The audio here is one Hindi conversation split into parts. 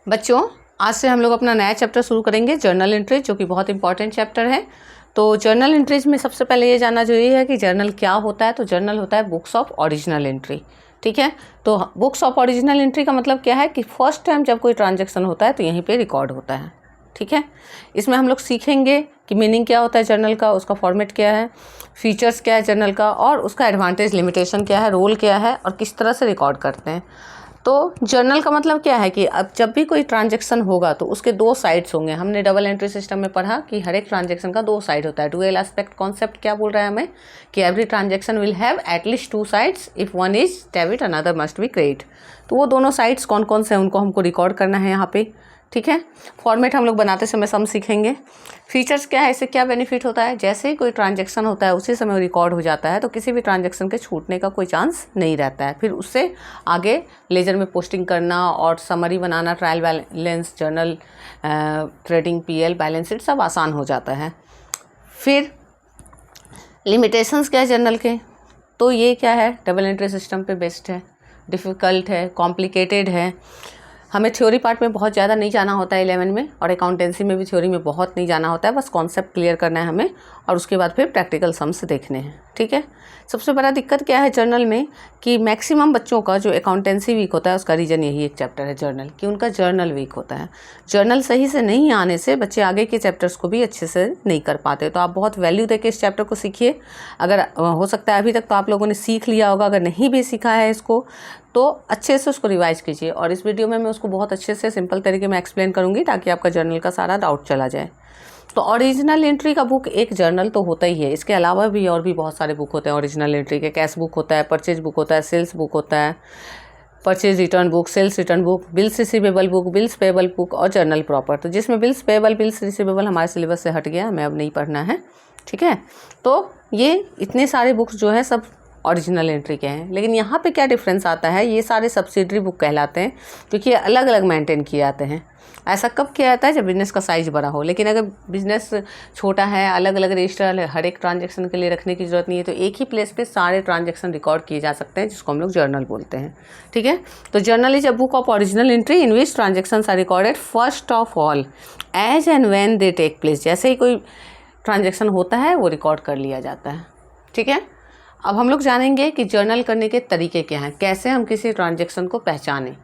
बच्चों, आज से हम लोग अपना नया चैप्टर शुरू करेंगे, जर्नल एंट्रीज, जो कि बहुत इंपॉर्टेंट चैप्टर है। तो जर्नल एंट्रीज में सबसे पहले ये जानना जरूरी है कि जर्नल क्या होता है। तो जर्नल होता है बुक्स ऑफ ओरिजिनल एंट्री। ठीक है, तो बुक्स ऑफ ओरिजिनल एंट्री का मतलब क्या है कि फर्स्ट टाइम जब कोई ट्रांजैक्शन होता है तो यहीं पे रिकॉर्ड होता है। ठीक है, इसमें हम लोग सीखेंगे कि मीनिंग क्या होता है जर्नल का, उसका फॉर्मेट क्या है, फीचर्स क्या है जर्नल का, और उसका एडवांटेज लिमिटेशन क्या है, रोल क्या है, और किस तरह से रिकॉर्ड करते हैं। तो जर्नल का मतलब क्या है कि अब जब भी कोई ट्रांजैक्शन होगा तो उसके दो साइड्स होंगे। हमने डबल एंट्री सिस्टम में पढ़ा कि हर एक ट्रांजैक्शन का दो साइड होता है। डुअल एस्पेक्ट कॉन्सेप्ट क्या बोल रहा है हमें कि every transaction will have at least two sides, if one is debit another must be credit. तो वो दोनों साइड्स कौन कौन से हैं उनको हमको रिकॉर्ड करना है यहाँ पे। ठीक है, फॉर्मेट हम लोग बनाते समय सम सीखेंगे। फीचर्स क्या है, इससे क्या बेनिफिट होता है, जैसे ही कोई ट्रांजैक्शन होता है उसी समय रिकॉर्ड हो जाता है तो किसी भी ट्रांजैक्शन के छूटने का कोई चांस नहीं रहता है। फिर उससे आगे लेजर में पोस्टिंग करना और समरी बनाना, trial balance, journal, trading, PL, balance sheet सब आसान हो जाता है। फिर लिमिटेशंस क्या है जर्नल के, तो ये क्या है, डबल एंट्री सिस्टम पे बेस्ड है, डिफ़िकल्ट है, कॉम्प्लिकेटेड है। हमें थ्योरी पार्ट में बहुत ज़्यादा नहीं जाना होता है 11 में, और अकाउंटेंसी में भी थ्योरी में बहुत नहीं जाना होता है। बस कॉन्सेप्ट क्लियर करना है हमें और उसके बाद फिर प्रैक्टिकल सम्स देखने हैं। ठीक है, सबसे बड़ा दिक्कत क्या है जर्नल में कि मैक्सिमम बच्चों का जो अकाउंटेंसी वीक होता है उसका रीज़न यही एक चैप्टर है जर्नल, कि उनका जर्नल वीक होता है। जर्नल सही से नहीं आने से बच्चे आगे के चैप्टर्स को भी अच्छे से नहीं कर पाते। तो आप बहुत वैल्यू देके इस चैप्टर को सीखिए। अगर हो सकता है अभी तक तो आप लोगों ने सीख लिया होगा, अगर नहीं भी सीखा है इसको तो अच्छे से उसको रिवाइज कीजिए। और इस वीडियो में मैं उसको बहुत अच्छे से सिंपल तरीके में एक्सप्लेन करूँगी ताकि आपका जर्नल का सारा डाउट चला जाए। तो ओरिजिनल एंट्री का बुक एक जर्नल तो होता ही है, इसके अलावा भी और भी बहुत सारे बुक होते हैं ओरिजिनल एंट्री के। कैश बुक होता है, परचेज बुक होता है, सेल्स बुक होता है, purchase return book, sales return book, bills receivable book, bills payable book और जर्नल प्रॉपर। तो जिसमें बिल्स पेबल, बिल्स रिसीवेबल हमारे सिलेबस से हट गया, हमें अब नहीं पढ़ना है। ठीक है, तो ये इतने सारे बुक्स जो है सब ओरिजिनल एंट्री के हैं। लेकिन यहाँ पे क्या डिफरेंस आता है, ये सारे सब्सिडरी बुक कहलाते हैं क्योंकि ये अलग अलग मेंटेन किए जाते हैं। ऐसा कब किया जाता है, जब बिजनेस का साइज़ बड़ा हो। लेकिन अगर बिजनेस छोटा है, अलग अलग रजिस्टर हर एक ट्रांजैक्शन के लिए रखने की ज़रूरत नहीं है, तो एक ही प्लेस पे सारे ट्रांजैक्शन रिकॉर्ड किए जा सकते हैं, जिसको हम लोग जर्नल बोलते हैं। ठीक है, तो journal is a book of original entry in which transactions are recorded first of all as and when they take place. जैसे ही कोई ट्रांजैक्शन होता है वो रिकॉर्ड कर लिया जाता है। ठीक है, अब हम लोग जानेंगे कि जर्नल करने के तरीके क्या हैं, कैसे हम किसी ट्रांजैक्शन को पहचानें।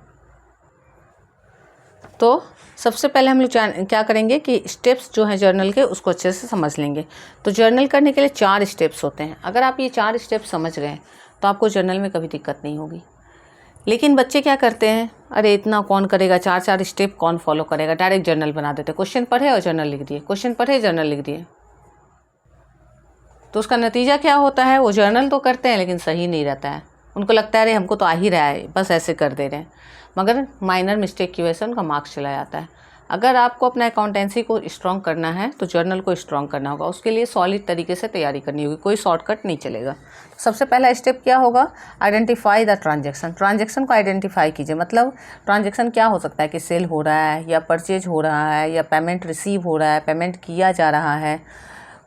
तो सबसे पहले हम लोग क्या करेंगे कि स्टेप्स जो हैं जर्नल के उसको अच्छे से समझ लेंगे। तो जर्नल करने के लिए 4 स्टेप्स होते हैं। अगर आप ये 4 स्टेप्स समझ गए तो आपको जर्नल में कभी दिक्कत नहीं होगी। लेकिन बच्चे क्या करते हैं, अरे इतना कौन करेगा, 4 स्टेप कौन फॉलो करेगा, डायरेक्ट जर्नल बना देते, क्वेश्चन पढ़े और जर्नल लिख दिए, क्वेश्चन पढ़े जर्नल लिख दिए। तो उसका नतीजा क्या होता है, वो जर्नल तो करते हैं लेकिन सही नहीं रहता है। उनको लगता है अरे हमको तो आ ही रहा है, बस ऐसे कर दे रहे हैं, मगर माइनर मिस्टेक की वजह से उनका मार्क्स चला जाता है। अगर आपको अपना अकाउंटेंसी को स्ट्रॉन्ग करना है तो जर्नल को स्ट्रॉन्ग करना होगा, उसके लिए सॉलिड तरीके से तैयारी करनी होगी, कोई शॉर्टकट नहीं चलेगा। सबसे पहला स्टेप क्या होगा, आइडेंटिफाई द ट्रांजैक्शन। ट्रांजैक्शन को आइडेंटिफाई कीजिए, मतलब ट्रांजैक्शन क्या हो सकता है कि सेल हो रहा है या परचेज हो रहा है या पेमेंट रिसीव हो रहा है, पेमेंट किया जा रहा है,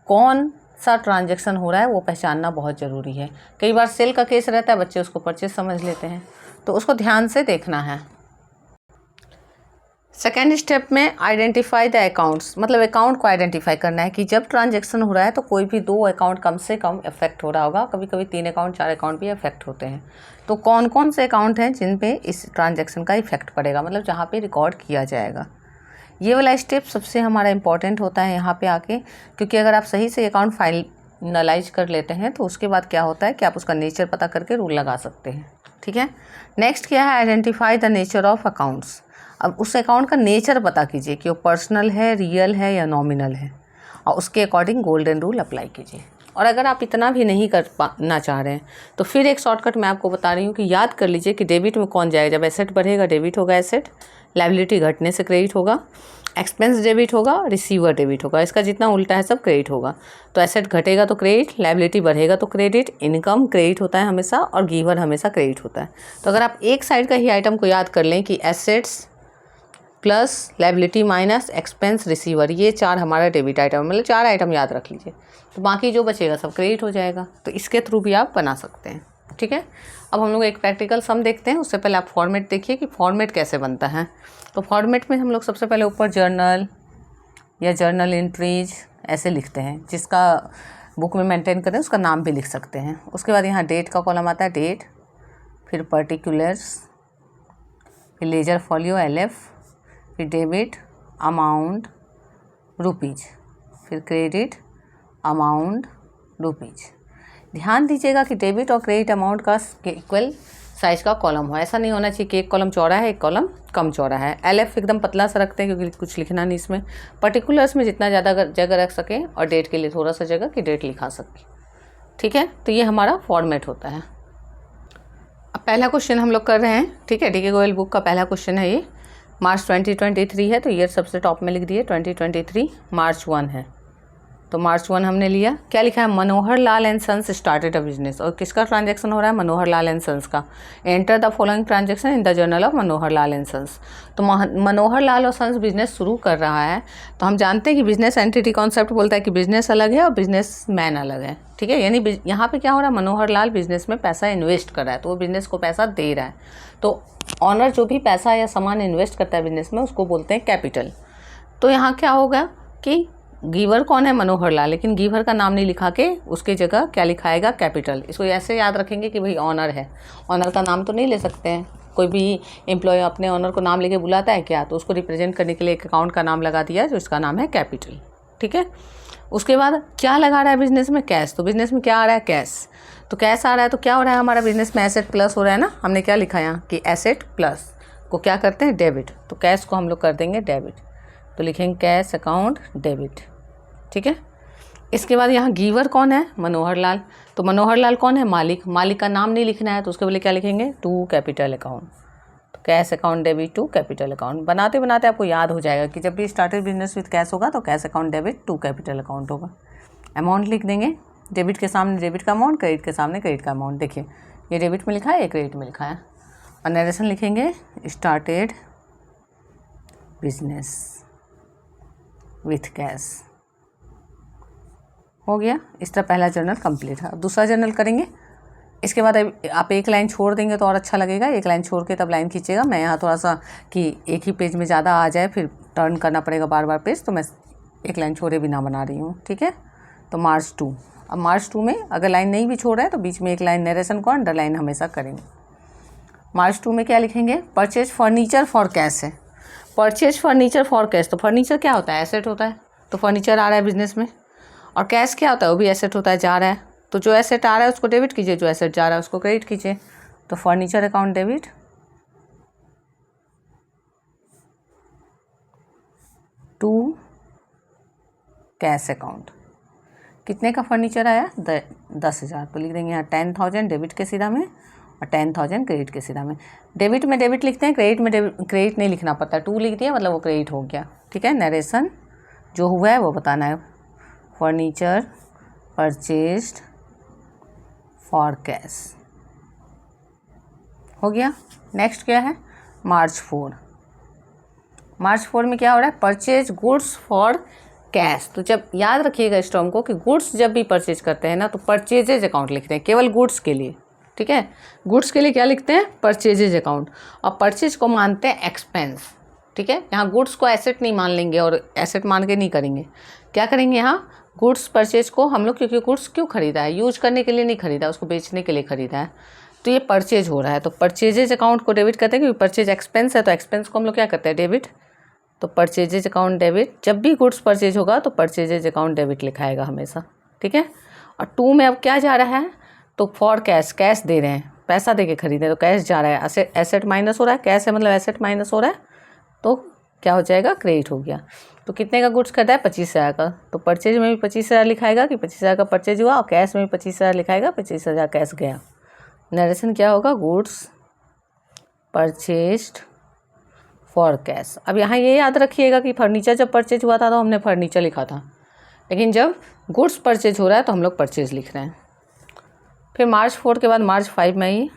कौन सा ट्रांजैक्शन हो रहा है वो पहचानना बहुत ज़रूरी है। कई बार सेल का केस रहता है, बच्चे उसको परचेज समझ लेते हैं, तो उसको ध्यान से देखना है। सेकेंड स्टेप में आइडेंटिफाई द अकाउंट्स, मतलब अकाउंट को आइडेंटिफाई करना है कि जब ट्रांजैक्शन हो रहा है तो कोई भी 2 अकाउंट कम से कम इफेक्ट हो रहा होगा, कभी कभी 3 अकाउंट 4 अकाउंट भी इफेक्ट होते हैं। तो कौन कौन से अकाउंट हैं जिन पे इस ट्रांजैक्शन का इफेक्ट पड़ेगा, मतलब जहाँ पे रिकॉर्ड किया जाएगा। ये वाला स्टेप सबसे हमारा इम्पॉर्टेंट होता है यहाँ पे आके, क्योंकि अगर आप सही से अकाउंट फाइनलाइज कर लेते हैं तो उसके बाद क्या होता है कि आप उसका नेचर पता करके रूल लगा सकते हैं। ठीक है, नेक्स्ट क्या है, identify the nature of accounts. अब उस अकाउंट का नेचर पता कीजिए कि वो पर्सनल है, रियल है या नॉमिनल है, और उसके अकॉर्डिंग गोल्डन रूल अप्लाई कीजिए। और अगर आप इतना भी नहीं करना चाह रहे हैं तो फिर एक शॉर्टकट मैं आपको बता रही हूँ कि याद कर लीजिए कि डेबिट में कौन जाएगा, जब एसेट बढ़ेगा डेबिट होगा एसेट, लायबिलिटी घटने से क्रेडिट होगा, एक्सपेंस डेबिट होगा, रिसीवर डेबिट होगा, इसका जितना उल्टा है सब क्रेडिट होगा। तो एसेट घटेगा तो क्रेडिट, लायबिलिटी बढ़ेगा तो क्रेडिट, इनकम क्रेडिट होता है हमेशा और गिवर हमेशा क्रेडिट होता है। तो अगर आप एक साइड का ही आइटम को याद कर लें कि assets plus liability minus expense receiver, ये 4 हमारा डेबिट आइटम, मतलब 4 आइटम याद रख लीजिए, तो बाकी जो बचेगा सब क्रेडिट हो जाएगा। तो इसके थ्रू भी आप बना सकते हैं। ठीक है। अब हम लोग एक प्रैक्टिकल सम देखते हैं। उससे पहले आप फॉर्मेट देखिए कि फॉर्मेट कैसे बनता है। तो फॉर्मेट में हम लोग सबसे पहले ऊपर जर्नल या जर्नल एंट्रीज ऐसे लिखते हैं, जिसका बुक में मेंटेन करें उसका नाम भी लिख सकते हैं। उसके बाद यहाँ डेट का कॉलम आता है, डेट, फिर पर्टिकुलर्स, फिर लेजर फॉलियो LF, फिर डेबिट अमाउंट रुपीज़, फिर क्रेडिट अमाउंट रुपीज़। ध्यान दीजिएगा कि डेबिट और क्रेडिट अमाउंट का इक्वल साइज का कॉलम हो। ऐसा नहीं होना चाहिए कि एक कॉलम चौड़ा है एक कॉलम कम चौड़ा है। LF एकदम पतला सा रखते हैं क्योंकि कुछ लिखना नहीं इसमें। पर्टिकुलर्स में जितना ज़्यादा जगह रख सकें और डेट के लिए थोड़ा सा जगह कि डेट लिखा सके, ठीक है। तो ये हमारा फॉर्मेट होता है। अब पहला क्वेश्चन हम लोग कर रहे हैं, ठीक है। DK गोयल बुक का पहला क्वेश्चन है ये। मार्च 2023 है तो ईयर सबसे टॉप में लिख दिए 2023, मार्च 1 है तो मार्च 1 हमने लिया। क्या लिखा है, Manohar Lal and sons started a business. और किसका ट्रांजैक्शन हो रहा है, मनोहर लाल एंड सन्स का। Enter the following transaction in the journal of Manohar Lal and sons. तो मनोहर लाल और सन्स बिजनेस शुरू कर रहा है। तो हम जानते हैं कि बिजनेस एंटिटी कॉन्सेप्ट बोलता है कि बिजनेस अलग है और बिजनेस मैन अलग है, ठीक है। यानी यहाँ पे क्या हो रहा है, मनोहर लाल बिजनेस में पैसा इन्वेस्ट कर रहा है तो वो बिजनेस को पैसा दे रहा है। तो ऑनर जो भी पैसा या सामान इन्वेस्ट करता है बिजनेस में उसको बोलते हैं कैपिटल। तो यहाँ क्या होगा कि गिवर कौन है, मनोहर लाल, लेकिन गिवर का नाम नहीं लिखा के उसके जगह क्या लिखाएगा, कैपिटल। इसको ऐसे याद रखेंगे कि भाई ऑनर है, ऑनर का नाम तो नहीं ले सकते हैं। कोई भी एम्प्लॉय अपने ऑनर को नाम लेके बुलाता है क्या, तो उसको रिप्रेजेंट करने के लिए एक अकाउंट का नाम लगा दिया जो इसका नाम है कैपिटल, ठीक है। उसके बाद क्या लगा रहा है बिजनेस में, कैश। तो बिजनेस में क्या आ रहा है, कैश। तो कैश आ रहा है तो क्या हो रहा है हमारा बिजनेस में, एसेट प्लस हो रहा है ना। हमने क्या लिखा यहाँ कि एसेट प्लस को क्या करते हैं, डेबिट। तो कैश को हम लोग कर देंगे डेबिट, तो लिखेंगे कैश अकाउंट डेबिट, ठीक है। इसके बाद यहाँ गिवर कौन है, मनोहर लाल। तो मनोहर लाल कौन है, मालिक। मालिक का नाम नहीं लिखना है तो उसके बदले क्या लिखेंगे, टू कैपिटल अकाउंट। तो cash account debit to capital account. बनाते बनाते आपको याद हो जाएगा कि जब भी स्टार्टेड बिजनेस विद कैश होगा तो cash account debit to capital account होगा। अमाउंट लिख देंगे, डेबिट के सामने डेबिट का अमाउंट, क्रेडिट के सामने क्रेडिट का अमाउंट। देखिए ये डेबिट में लिखा है, ये क्रेडिट में लिखा है। और नरेशन लिखेंगे, स्टार्टेड बिजनेस विथ कैश। हो गया। इस तरह पहला जर्नल कंप्लीट है। दूसरा जर्नल करेंगे। इसके बाद आप एक लाइन छोड़ देंगे तो और अच्छा लगेगा। एक लाइन छोड़ के तब लाइन खींचेगा। मैं यहाँ थोड़ा सा कि एक ही पेज में ज़्यादा आ जाए फिर टर्न करना पड़ेगा बार बार पेज, तो मैं एक लाइन छोड़े बिना बना रही हूँ, ठीक है। तो मार्च 2। अब मार्च 2 में अगर लाइन नहीं भी छोड़ रहा है तो बीच में एक लाइन नरेशन को अंडरलाइन हमेशा करेंगे। मार्च 2 में क्या लिखेंगे, परचेज फर्नीचर फॉर कैश है। Purchase furniture for cash. तो फर्नीचर क्या होता है, एसेट होता है। तो फर्नीचर आ रहा है बिजनेस में। और कैश क्या होता है, वो भी एसेट होता है, जा रहा है। तो जो एसेट आ रहा है उसको डेबिट कीजिए, जो एसेट जा रहा है उसको क्रेडिट कीजिए। तो furniture account debit to cash account. कितने का फर्नीचर आया, 10,000। तो लिख देंगे यहाँ 10,000 डेबिट के सीधा में और 10,000 क्रेडिट के सीधा में। डेबिट में डेबिट लिखते हैं, क्रेडिट में क्रेडिट नहीं लिखना पड़ता। 2 लिख दिया मतलब वो क्रेडिट हो गया, ठीक है। नरेशन जो हुआ है वो बताना है। फर्नीचर परचेज्ड फॉर कैश हो गया। नेक्स्ट क्या है, मार्च 4। मार्च 4 में क्या हो रहा है, परचेज गुड्स फॉर कैश। तो जब याद रखिएगा इस टर्म को कि गुड्स जब भी परचेज करते हैं ना तो परचेजेज अकाउंट लिखते हैं, केवल गुड्स के लिए, ठीक है। गुड्स के लिए क्या लिखते हैं, परचेजेज अकाउंट। और परचेज को मानते हैं एक्सपेंस, ठीक है। यहाँ गुड्स को एसेट नहीं मान लेंगे और एसेट मान के नहीं करेंगे। क्या करेंगे यहाँ, गुड्स परचेज को हम लोग, क्योंकि गुड्स क्यों खरीदा है, यूज करने के लिए नहीं खरीदा, उसको बेचने के लिए खरीदा है। तो ये परचेज हो रहा है तो परचेजेज अकाउंट को डेबिट करते हैं, क्योंकि परचेज एक्सपेंस है तो एक्सपेंस को हम लोग क्या करते हैं, डेबिट। तो परचेजेज अकाउंट डेबिट, जब भी गुड्स परचेज होगा तो परचेजेज अकाउंट डेबिट लिखाएगा हमेशा, ठीक है। और 2 में अब क्या जा रहा है, तो फॉर कैश, कैश दे रहे हैं, पैसा दे के खरीदे तो कैश जा रहा है, एसेट माइनस हो रहा है, कैश है मतलब एसेट माइनस हो रहा है, तो क्या हो जाएगा, क्रेडिट हो गया। तो कितने का गुड्स खरीदा है, 25,000 का। तो परचेज में भी 25,000 लिखाएगा कि 25,000 का परचेज हुआ, और कैश में भी 25,000 लिखाएगा, 25,000 कैश गया। नरेशन क्या होगा, गुड्स परचेज्ड फॉर कैश। अब यहाँ ये याद रखिएगा कि फर्नीचर जब परचेज हुआ था तो हमने फर्नीचर लिखा था, लेकिन जब गुड्स परचेज हो रहा है तो हम लोग परचेज लिख रहे हैं। फिर मार्च 4 के बाद मार्च 5 में ही,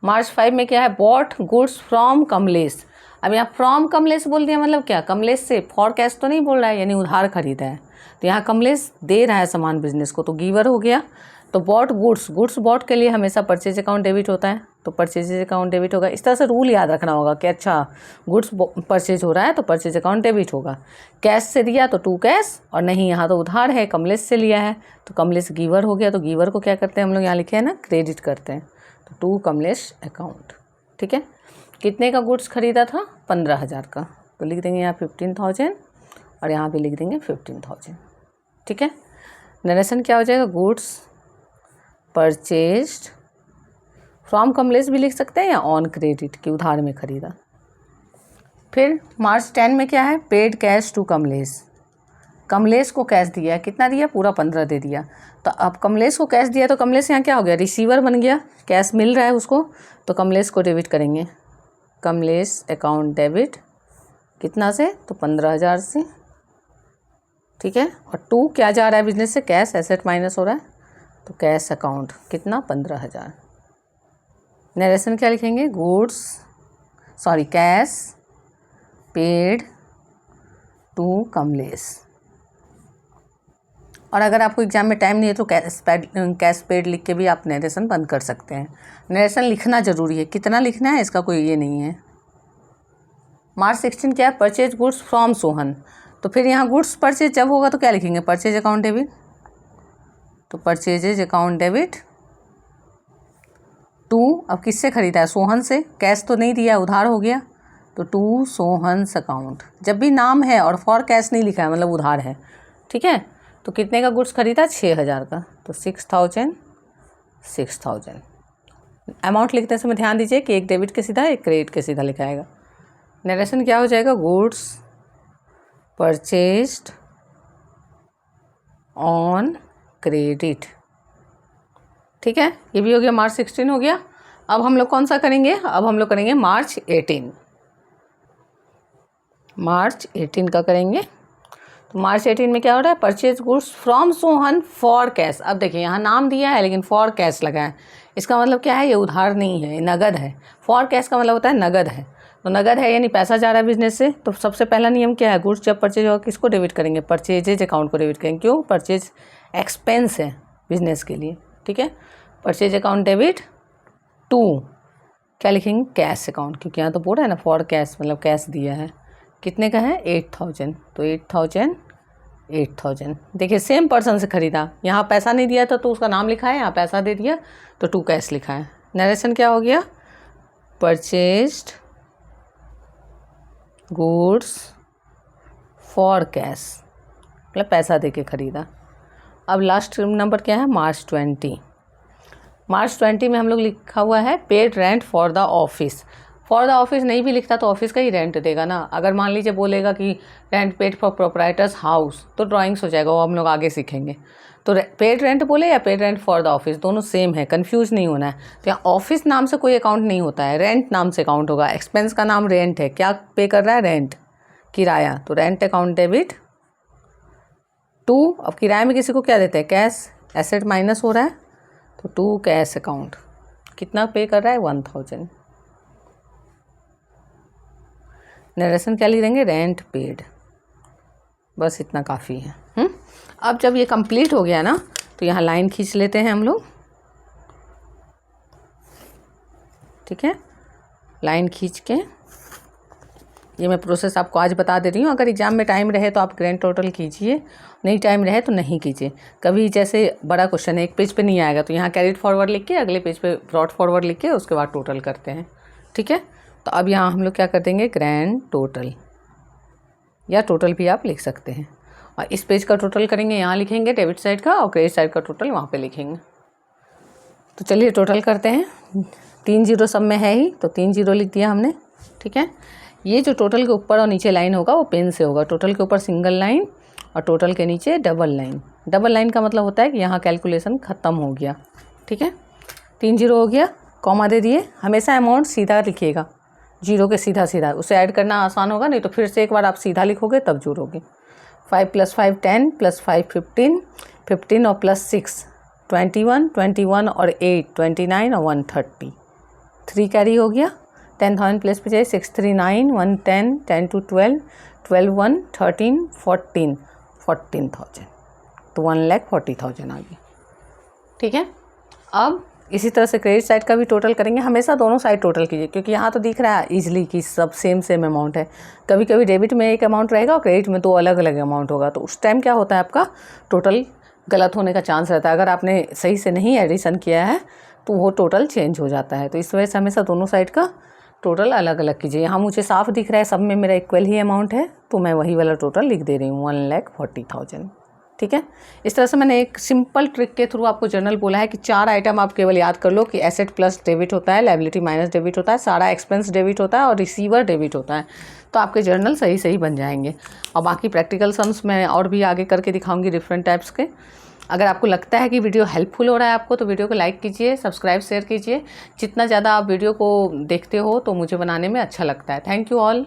मार्च 5 में क्या है, बॉट गुड्स फ्रॉम कमलेश। अब यहाँ फ्रॉम कमलेश बोल दिया मतलब क्या, कमलेश से, फॉर कैश तो नहीं बोल रहा है, यानी उधार खरीदा है। तो यहाँ कमलेश दे रहा है सामान बिजनेस को, तो गिवर हो गया। तो बॉट गुड्स बॉट के लिए हमेशा परचेज अकाउंट डेबिट होता है, तो परचेज अकाउंट डेबिट होगा। इस तरह से रूल याद रखना होगा कि अच्छा गुड्स परचेज हो रहा है तो परचेज अकाउंट डेबिट होगा। कैश से दिया तो टू कैश, और नहीं यहाँ तो उधार है, कमलेश से लिया है तो कमलेश गिवर हो गया, तो गिवर को क्या करते हैं हम लोग यहाँ लिखे हैं ना, क्रेडिट करते हैं, तो टू कमलेश अकाउंट। ठीक है, कितने का गुड्स खरीदा था, 15,000 का, तो लिख देंगे यहाँ 15,000 और यहाँ पे लिख देंगे 15,000। ठीक है, नरेशन क्या हो जाएगा, गुड्स परचेज्ड फ्रॉम कमलेश भी लिख सकते हैं या ऑन क्रेडिट कि उधार में खरीदा। फिर मार्च 10 में क्या है, paid cash to Kamlesh, Kamlesh को कैश दिया, कितना दिया, पूरा 15 दे दिया। तो अब कमलेश को कैश दिया तो कमलेश यहाँ क्या हो गया, रिसीवर बन गया, कैश मिल रहा है उसको, तो कमलेश को डेबिट करेंगे, कमलेश अकाउंट डेबिट कितना से, तो 15,000 से। ठीक है, और टू क्या जा रहा है बिजनेस से, कैश, एसेट माइनस हो रहा है, तो कैश अकाउंट कितना, 15,000। नरेशन क्या लिखेंगे, कैश पेड टू कमलेश। और अगर आपको एग्जाम में टाइम नहीं है तो कैश पेड लिख के भी आप नरेशन बंद कर सकते हैं। नरेशन लिखना जरूरी है, कितना लिखना है इसका कोई ये नहीं है। मार्च 16 क्या है, परचेज गुड्स फ्रॉम सोहन, तो फिर यहाँ गुड्स परचेज जब होगा तो क्या लिखेंगे, परचेज अकाउंट डेबिट, तो परचेजेज अकाउंट डेबिट टू, अब किससे खरीदा है, सोहन से, कैश तो नहीं दिया, उधार हो गया, तो टू सोहन्स अकाउंट। जब भी नाम है और फॉर कैश नहीं लिखा है मतलब उधार है। ठीक है, तो कितने का गुड्स खरीदा, 6,000 का, तो 6,000। अमाउंट लिखते समय ध्यान दीजिए कि एक डेबिट के सीधा एक क्रेडिट के सीधा लिखा आएगा। नरेशन क्या हो जाएगा, गुड्स परचेज्ड ऑन क्रेडिट। ठीक है, ये भी हो गया, मार्च 16 हो गया। अब हम लोग कौन सा करेंगे, अब हम लोग करेंगे मार्च 18, मार्च 18 का करेंगे। तो मार्च 18 में क्या हो रहा है, purchase goods from Sohan for cash. अब देखिए यहाँ नाम दिया है लेकिन फॉर कैश लगा है, इसका मतलब क्या है, ये उधार नहीं है, ये नगद है। फॉर कैश का मतलब होता है नगद है, तो नगद है यानी पैसा जा रहा है बिजनेस से। तो सबसे पहला नियम क्या है, गुड्स जब परचेज होगा किसको डेबिट करेंगे, परचेजेज अकाउंट को डेबिट करेंगे। क्यों, परचेज एक्सपेंस है बिजनेस के लिए। ठीक है, परचेज अकाउंट डेबिट टू क्या लिखेंगे, कैश अकाउंट, क्योंकि यहाँ तो बोल रहा है ना फॉर कैश, मतलब कैश दिया है। कितने का है, 8,000, तो 8,000। देखिए सेम पर्सन से खरीदा, यहाँ पैसा नहीं दिया था तो उसका नाम लिखा है, यहाँ पैसा दे दिया तो टू कैश लिखा है। नरेशन क्या हो गया, परचेज्ड गुड्स फॉर कैश, मतलब पैसा दे के खरीदा। अब लास्ट नंबर क्या है, मार्च 20। मार्च 20 में हम लोग लिखा हुआ है paid rent for the office. For the office नहीं भी लिखता तो ऑफिस का ही रेंट देगा ना। अगर मान लीजिए बोलेगा कि rent paid for proprietors house, तो ड्राइंग्स हो जाएगा, वो हम लोग आगे सीखेंगे। तो पेड रेंट बोले या paid rent for the office, दोनों सेम है, कंफ्यूज नहीं होना है। तो यहाँ ऑफिस नाम से कोई अकाउंट नहीं होता है, रेंट नाम से अकाउंट होगा। एक्सपेंस का नाम रेंट है, क्या पे कर रहा है, रेंट, किराया, तो रेंट अकाउंट डेबिट टू। अब किराए में किसी को क्या देते हैं, कैश, एसेट माइनस हो रहा है, तो टू कैश अकाउंट, कितना पे कर रहा है, 1,000। नरेशन क्या लिख देंगे, रेंट पेड, बस इतना काफ़ी है। अब जब ये कंप्लीट हो गया ना तो यहाँ लाइन खींच लेते हैं हम लोग। ठीक है, लाइन खींच के ये मैं प्रोसेस आपको आज बता दे रही हूँ। अगर एग्जाम में टाइम रहे तो आप ग्रैंड टोटल कीजिए, नहीं टाइम रहे तो नहीं कीजिए। कभी जैसे बड़ा क्वेश्चन है, एक पेज पे नहीं आएगा तो यहाँ कैरिड फॉरवर्ड लिख के अगले पेज पे ब्रॉड फॉरवर्ड लिख के उसके बाद टोटल करते हैं। ठीक है, तो अब यहाँ हम लोग क्या कर देंगे, ग्रैंड टोटल, या टोटल भी आप लिख सकते हैं। और इस पेज का टोटल करेंगे, यहाँ लिखेंगे डेबिट साइड का, और क्रेडिट साइड का टोटल वहाँ पे लिखेंगे। तो चलिए टोटल करते हैं। 3 जीरो सब में है ही, तो 3 जीरो लिख दिया हमने। ठीक है, ये जो टोटल के ऊपर और नीचे लाइन होगा वो पेन से होगा। टोटल के ऊपर सिंगल लाइन और टोटल के नीचे डबल लाइन। डबल लाइन का मतलब होता है कि यहाँ कैलकुलेशन ख़त्म हो गया। ठीक है, 3 जीरो हो गया, कॉमा दे दिए। हमेशा अमाउंट सीधा लिखिएगा, जीरो के सीधा सीधा, उसे ऐड करना आसान होगा, नहीं तो फिर से एक बार आप सीधा लिखोगे तब जोड़ोगे। 5 + 5 10 + 5 15, 15 और +6 21, 21 और 8 29 और 130, 3 कैरी हो गया। 10,000 प्लेस पे जाए, 6 3 9 1 10 10 2 12 12 1 13 14 14,000, तो 1,40,000 आ गई। ठीक है। अब इसी तरह से क्रेडिट साइड का भी टोटल करेंगे। हमेशा दोनों साइड टोटल कीजिए, क्योंकि यहाँ तो दिख रहा है ईजिली कि सब सेम अमाउंट है। कभी कभी डेबिट में एक अमाउंट रहेगा और क्रेडिट में 2 अलग अलग अमाउंट होगा, तो उस टाइम क्या होता है, आपका टोटल गलत होने का चांस रहता है। अगर आपने सही से नहीं एडिशन किया है तो वो टोटल चेंज हो जाता है। तो इस वजह से हमेशा दोनों साइड का टोटल अलग अलग कीजिए। यहाँ मुझे साफ दिख रहा है सब में मेरा इक्वल ही अमाउंट है, तो मैं वही वाला टोटल लिख दे रही हूँ, 1,40,000। ठीक है। इस तरह से मैंने एक सिंपल ट्रिक के थ्रू आपको जर्नल बोला है कि 4 आइटम आप केवल याद कर लो कि एसेट प्लस डेबिट होता है, लायबिलिटी माइनस डेबिट होता है, सारा एक्सपेंस डेबिट होता है और रिसीवर डेबिट होता है। तो आपके जर्नल सही सही बन जाएंगे। और बाकी प्रैक्टिकल सम्स मैं और भी आगे करके दिखाऊंगी डिफरेंट टाइप्स के। अगर आपको लगता है कि वीडियो हेल्पफुल हो रहा है आपको, तो वीडियो को लाइक कीजिए, सब्सक्राइब शेयर कीजिए। जितना ज़्यादा आप वीडियो को देखते हो तो मुझे बनाने में अच्छा लगता है। Thank you all.